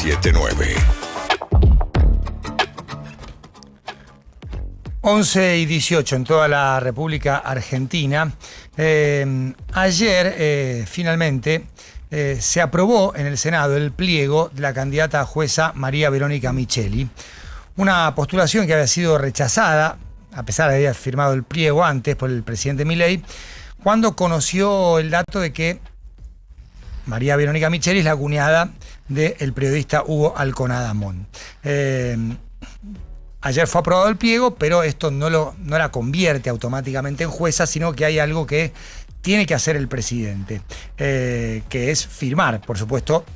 979. 11:18 en toda la República Argentina. Ayer, finalmente, se aprobó en el Senado el pliego de la candidata a jueza María Verónica Micheli. Una postulación que había sido rechazada, a pesar de haber firmado el pliego antes por el presidente Milei, cuando conoció el dato de que María Verónica Micheli es la cuñada del periodista Hugo Alconadamón. Ayer fue aprobado el pliego, pero esto no la convierte automáticamente en jueza, sino que hay algo que tiene que hacer el presidente, que es firmar, por supuesto,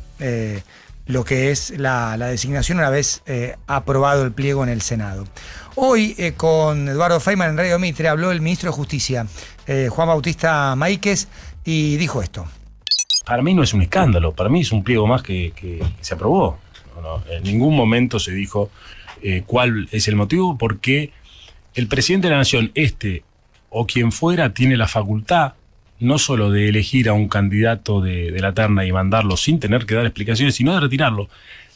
lo que es la designación una vez aprobado el pliego en el Senado. Hoy, con Eduardo Feynman en Radio Mitre, habló el ministro de Justicia, Juan Bautista Maíquez, y dijo esto. Para mí no es un escándalo, para mí es un pliego más que se aprobó. En ningún momento se dijo cuál es el motivo, porque el presidente de la Nación, o quien fuera, tiene la facultad no solo de elegir a un candidato de la terna y mandarlo sin tener que dar explicaciones, sino de retirarlo.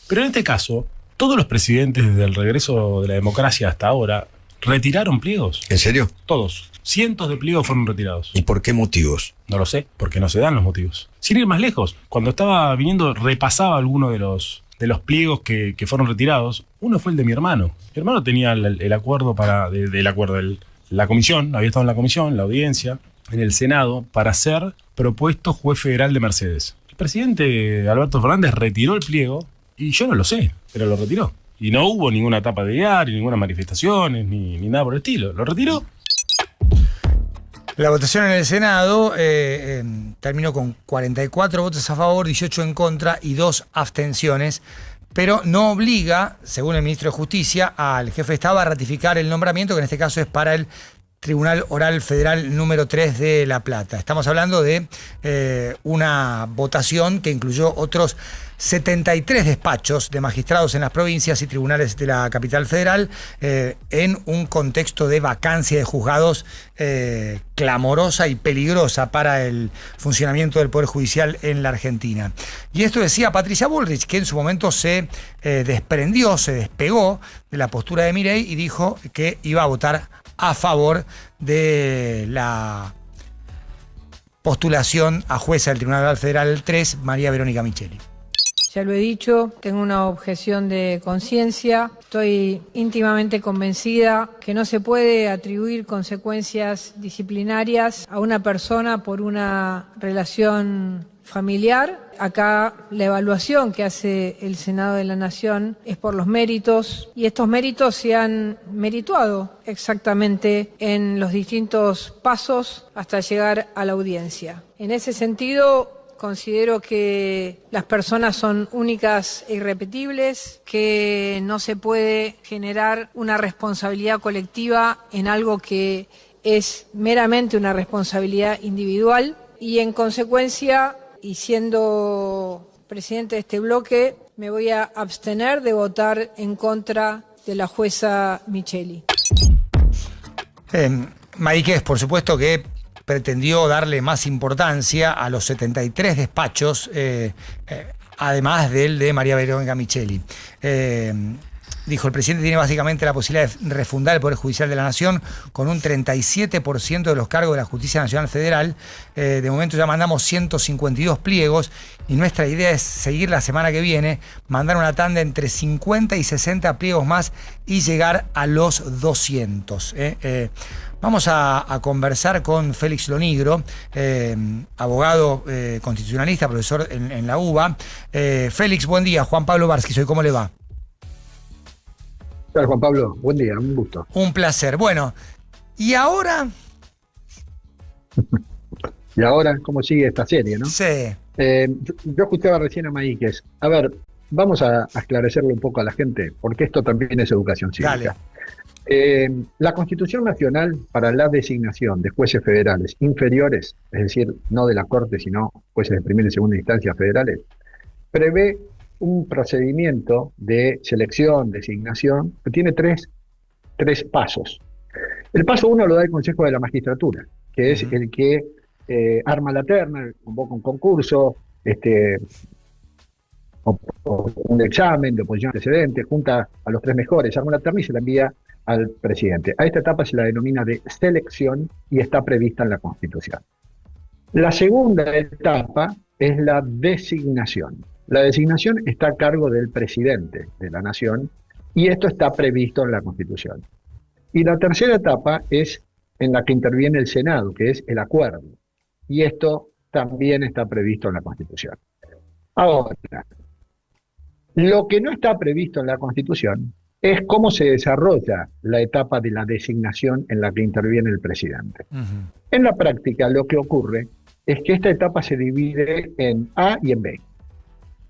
Pero en este caso, todos los presidentes desde el regreso de la democracia hasta ahora retiraron pliegos. ¿En serio? Todos. Cientos de pliegos fueron retirados. ¿Y por qué motivos? No lo sé, porque no se dan los motivos. Sin ir más lejos, cuando estaba viniendo, repasaba alguno de los pliegos que fueron retirados. Uno fue el de mi hermano. Mi hermano tenía el acuerdo la comisión, había estado en la comisión, la audiencia, en el Senado, para ser propuesto juez federal de Mercedes. El presidente Alberto Fernández retiró el pliego, y yo no lo sé, pero lo retiró. Y no hubo ninguna tapa de diario, ninguna manifestaciones, ni nada por el estilo. Lo retiró. La votación en el Senado terminó con 44 votos a favor, 18 en contra y 2 abstenciones, pero no obliga, según el ministro de Justicia, al jefe de Estado a ratificar el nombramiento, que en este caso es para el Tribunal Oral Federal número 3 de La Plata. Estamos hablando de una votación que incluyó otros 73 despachos de magistrados en las provincias y tribunales de la capital federal, en un contexto de vacancia de juzgados clamorosa y peligrosa para el funcionamiento del Poder Judicial en la Argentina. Y esto decía Patricia Bullrich, que en su momento se despegó de la postura de Milei y dijo que iba a votar a favor de la postulación a jueza del Tribunal Oral Federal 3, María Verónica Micheli. Ya lo he dicho, tengo una objeción de conciencia. Estoy íntimamente convencida que no se puede atribuir consecuencias disciplinarias a una persona por una relación familiar. Acá la evaluación que hace el Senado de la Nación es por los méritos, y estos méritos se han merituado exactamente en los distintos pasos hasta llegar a la audiencia. En ese sentido, considero que las personas son únicas e irrepetibles, que no se puede generar una responsabilidad colectiva en algo que es meramente una responsabilidad individual, y en consecuencia, y siendo presidente de este bloque, me voy a abstener de votar en contra de la jueza Micheli. Maíquez, por supuesto que pretendió darle más importancia a los 73 despachos, además del de María Verónica Micheli. Dijo, el presidente tiene básicamente la posibilidad de refundar el Poder Judicial de la Nación con un 37% de los cargos de la Justicia Nacional Federal. De momento ya mandamos 152 pliegos y nuestra idea es seguir la semana que viene, mandar una tanda entre 50 y 60 pliegos más y llegar a los 200. Vamos a conversar con Félix Lonigro, abogado constitucionalista, profesor en la UBA. Félix, buen día. Juan Pablo Barsky, soy, ¿cómo le va? Hola Juan Pablo, buen día, un gusto. Un placer. Bueno, ¿y ahora? ¿Y ahora cómo sigue esta serie, no? Sí. Yo escuchaba recién a Maíquez. A ver, vamos a esclarecerle un poco a la gente, porque esto también es educación cívica. La Constitución Nacional, para la designación de jueces federales inferiores, es decir, no de la Corte, sino jueces de primera y segunda instancia federales, prevé un procedimiento de selección, designación, que tiene tres pasos. El paso 1 lo da el Consejo de la Magistratura, que es el que arma la terna, convoca un concurso, o un examen de oposición antecedente, junta a los 3 mejores, arma una terna y se la envía al presidente. A esta etapa se la denomina de selección y está prevista en la Constitución. La segunda etapa es la designación. La designación está a cargo del presidente de la Nación y esto está previsto en la Constitución. Y la tercera etapa es en la que interviene el Senado, que es el acuerdo. Y esto también está previsto en la Constitución. Ahora, lo que no está previsto en la Constitución es cómo se desarrolla la etapa de la designación en la que interviene el presidente. En la práctica, lo que ocurre es que esta etapa se divide en A y en B.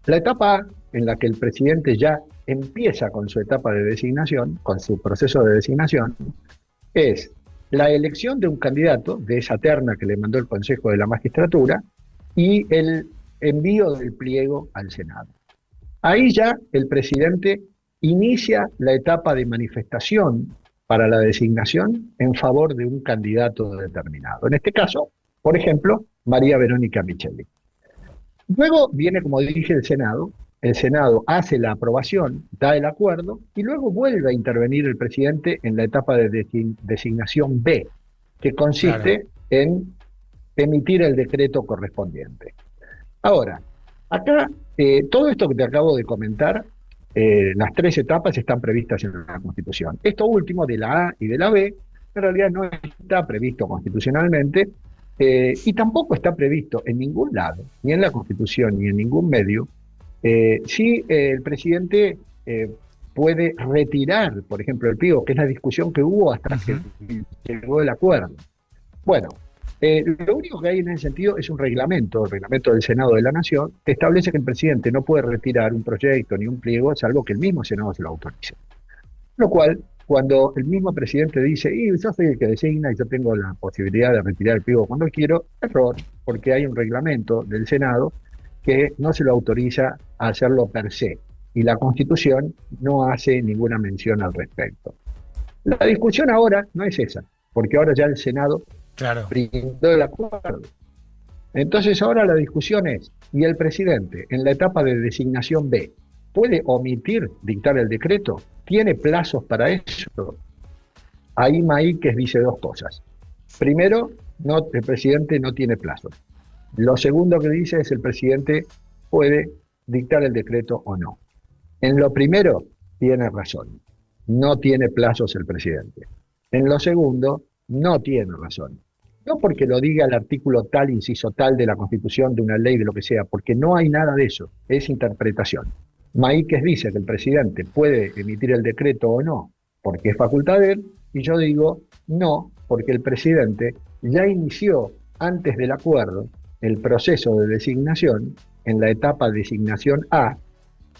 La etapa A, en la que el presidente ya empieza con su etapa de designación, con su proceso de designación, es la elección de un candidato de esa terna que le mandó el Consejo de la Magistratura y el envío del pliego al Senado. Ahí ya el presidente inicia la etapa de manifestación para la designación en favor de un candidato determinado. En este caso, por ejemplo, María Verónica Micheli. Luego viene, como dije, el Senado hace la aprobación, da el acuerdo, y luego vuelve a intervenir el presidente en la etapa de designación B, que consiste en emitir el decreto correspondiente. Ahora, acá, todo esto que te acabo de comentar, las 3 etapas están previstas en la Constitución. Esto último, de la A y de la B, en realidad no está previsto constitucionalmente, y tampoco está previsto en ningún lado, ni en la Constitución, ni en ningún medio, si el presidente puede retirar, por ejemplo, el pliego, que es la discusión que hubo hasta que llegó el acuerdo. Bueno, lo único que hay en ese sentido es un reglamento, el reglamento del Senado de la Nación, que establece que el presidente no puede retirar un proyecto ni un pliego, salvo que el mismo Senado se lo autorice. Lo cual, cuando el mismo presidente dice, yo soy el que designa y yo tengo la posibilidad de retirar el pliego cuando quiero, error, porque hay un reglamento del Senado que no se lo autoriza a hacerlo per se, y la Constitución no hace ninguna mención al respecto. La discusión ahora no es esa, porque ahora ya el Senado brindó el acuerdo. Entonces ahora la discusión es, ¿y el presidente en la etapa de designación B puede omitir dictar el decreto? ¿Tiene plazos para eso? Ahí Maíquez dice 2 cosas. Primero, el presidente no tiene plazos. Lo segundo que dice es el presidente puede dictar el decreto o no. En lo primero, tiene razón. No tiene plazos el presidente. En lo segundo, no tiene razón. No porque lo diga el artículo tal, inciso tal de la Constitución, de una ley, de lo que sea, porque no hay nada de eso. Es interpretación. Maíquez dice que el presidente puede emitir el decreto o no, porque es facultad de él, y yo digo no, porque el presidente ya inició, antes del acuerdo, el proceso de designación, en la etapa de designación A,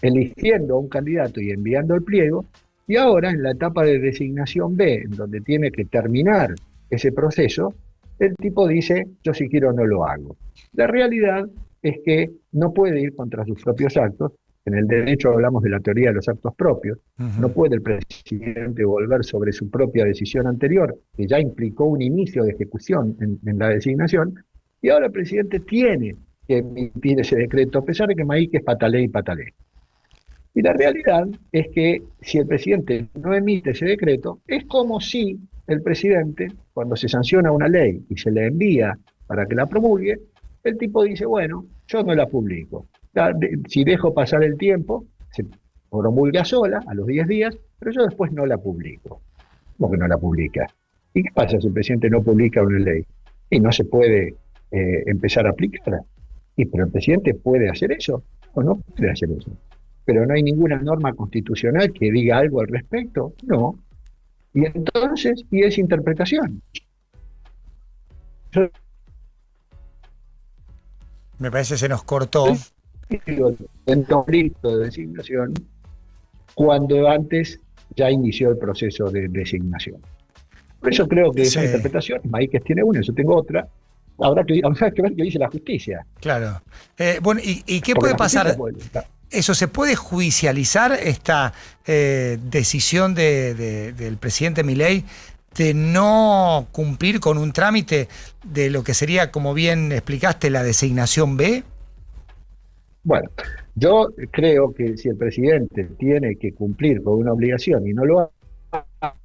eligiendo a un candidato y enviando el pliego, y ahora en la etapa de designación B, en donde tiene que terminar ese proceso, el tipo dice, yo si quiero no lo hago. La realidad es que no puede ir contra sus propios actos. En el derecho hablamos de la teoría de los actos propios. No puede el presidente volver sobre su propia decisión anterior, que ya implicó un inicio de ejecución en la designación, y ahora el presidente tiene que emitir ese decreto, a pesar de que Maíquez patalee y patalee. Y la realidad es que si el presidente no emite ese decreto, es como si el presidente, cuando se sanciona una ley y se le envía para que la promulgue, el tipo dice, bueno, yo no la publico. Si dejo pasar el tiempo, se promulga sola a los 10 días, pero yo después no la publico. ¿Cómo que no la publica? ¿Y qué pasa si el presidente no publica una ley? Y no se puede empezar a aplicar. Pero el presidente puede hacer eso o no puede hacer eso. Pero no hay ninguna norma constitucional que diga algo al respecto. No. Y entonces, y es interpretación. Me parece que se nos cortó. En conflicto de designación, cuando antes ya inició el proceso de designación. Por eso creo que esa interpretación, Maíquez tiene una, yo tengo otra. Habrá que ver qué dice la justicia. Claro. Bueno, ¿y qué puede pasar? ¿Eso se puede judicializar, esta decisión del presidente Milei de no cumplir con un trámite de lo que sería, como bien explicaste, la designación B? Bueno, Yo creo que si el presidente tiene que cumplir con una obligación y no lo hace,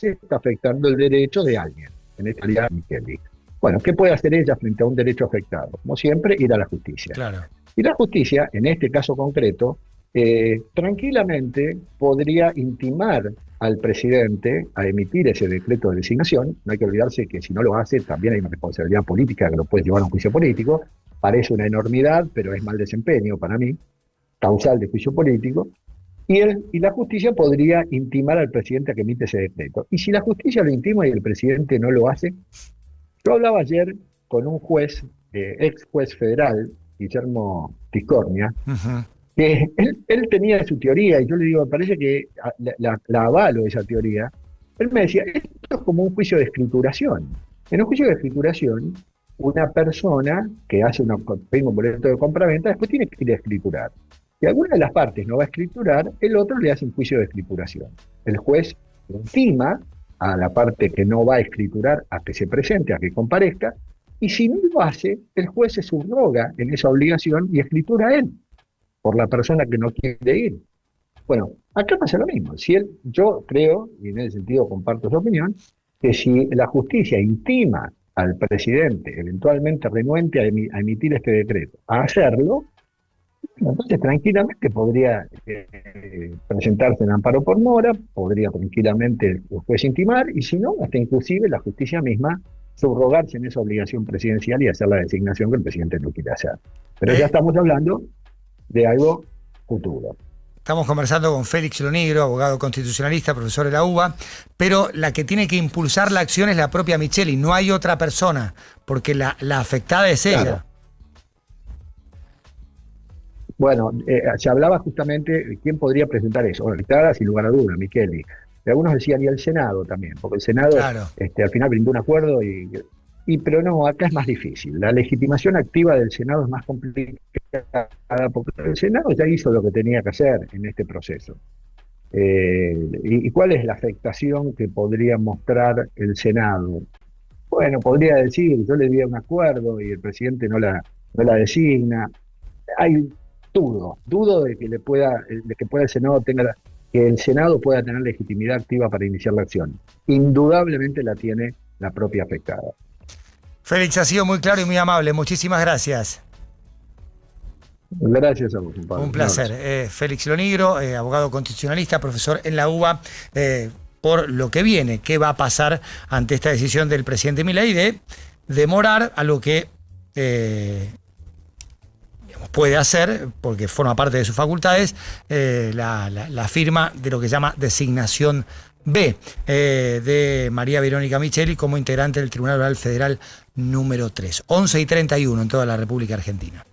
está afectando el derecho de alguien, en este caso Micheli. Bueno, ¿qué puede hacer ella frente a un derecho afectado? Como siempre, ir a la justicia. Claro. Y la justicia, en este caso concreto, tranquilamente podría intimar al presidente a emitir ese decreto de designación. No hay que olvidarse que si no lo hace, también hay una responsabilidad política que lo puede llevar a un juicio político. Parece una enormidad, pero es mal desempeño para mí, causal de juicio político. Y la justicia podría intimar al presidente a que emite ese decreto. Y si la justicia lo intima y el presidente no lo hace, yo hablaba ayer con un juez, ex juez federal, Guillermo Tiscornia, que él tenía su teoría, y yo le digo, me parece que la avalo esa teoría. Él me decía, esto es como un juicio de escrituración. En un juicio de escrituración, una persona que hace un boleto de compraventa después tiene que ir a escriturar. Si alguna de las partes no va a escriturar, el otro le hace un juicio de escrituración. El juez intima a la parte que no va a escriturar a que se presente, a que comparezca, y si no lo hace, el juez se subroga en esa obligación y escritura él, por la persona que no quiere ir. Bueno, acá pasa lo mismo. Yo creo, y en ese sentido comparto su opinión, que si la justicia intima al presidente, eventualmente renuente a emitir este decreto, a hacerlo, entonces tranquilamente podría presentarse en amparo por mora, podría tranquilamente el juez intimar, y si no, hasta inclusive la justicia misma subrogarse en esa obligación presidencial y hacer la designación que el presidente no quiere hacer. Pero ya estamos hablando de algo futuro. Estamos conversando con Félix Lonigro, abogado constitucionalista, profesor de la UBA, pero la que tiene que impulsar la acción es la propia Micheli, no hay otra persona, porque la afectada es ella. Claro. Bueno, se hablaba justamente de quién podría presentar eso. Bueno, estaba sin lugar a duda, Micheli. Algunos decían, y el Senado también, porque el Senado claro, al final brindó un acuerdo, pero no, acá es más difícil. La legitimación activa del Senado es más complicada, porque el Senado ya hizo lo que tenía que hacer en este proceso. ¿Y cuál es la afectación que podría mostrar el Senado? Bueno, podría decir, yo le di un acuerdo y el presidente no la designa. Dudo de que el Senado que el Senado pueda tener legitimidad activa para iniciar la acción. Indudablemente la tiene la propia afectada. Félix, ha sido muy claro y muy amable. Muchísimas gracias. Gracias a vos, compadre. Un placer. Félix Lonigro, abogado constitucionalista, profesor en la UBA, por lo que viene, qué va a pasar ante esta decisión del presidente Milei de demorar a lo que puede hacer, porque forma parte de sus facultades, la firma de lo que se llama designación B de María Verónica Micheli como integrante del Tribunal Oral Federal número 3. 11:31 en toda la República Argentina.